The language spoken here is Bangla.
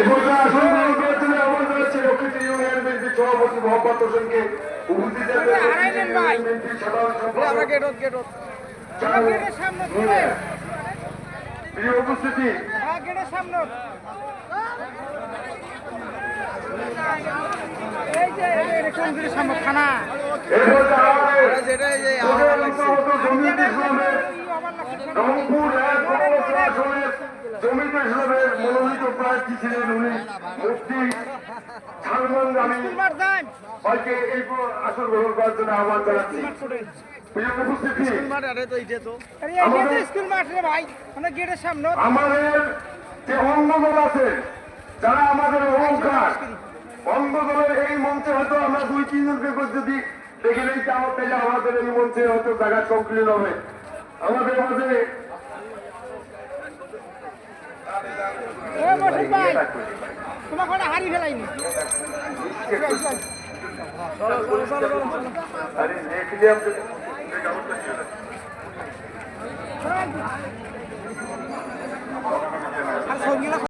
পর্যায়ে আসন গ্রহণ করেছেন আহ্বান জানাচ্ছি রক্ষিত ইউনিয়ন বিএনপির সভাপতি মোহাম্মদ হোসেনকে উপস্থিত আছেন বিএনপির সাধারণ সম্পাদক প্রিয় উপস্থিতি থানা রংপুর আসনের জমিতে ইসলামের মনোনীত প্রার্থী ছিলেন উনি মুফতি সালমান আমি ভাইকে এই আসন গ্রহণ করার জন্য আহ্বান জানাচ্ছি। প্রিয় উপস্থিতি আমাদের যে অঙ্গদল আছে যারা আমাদের অহংকার অঙ্গদলের এই মঞ্চে হয়তো আমরা 2-3 জনকে যদি দেখে নেই তাহলে আমাদের এই মঞ্চে হয়তো জায়গা সংকীর্ণ হবে। আমাদের মাঝে তোমাকে হারিয়ে ফেলাইনি আরে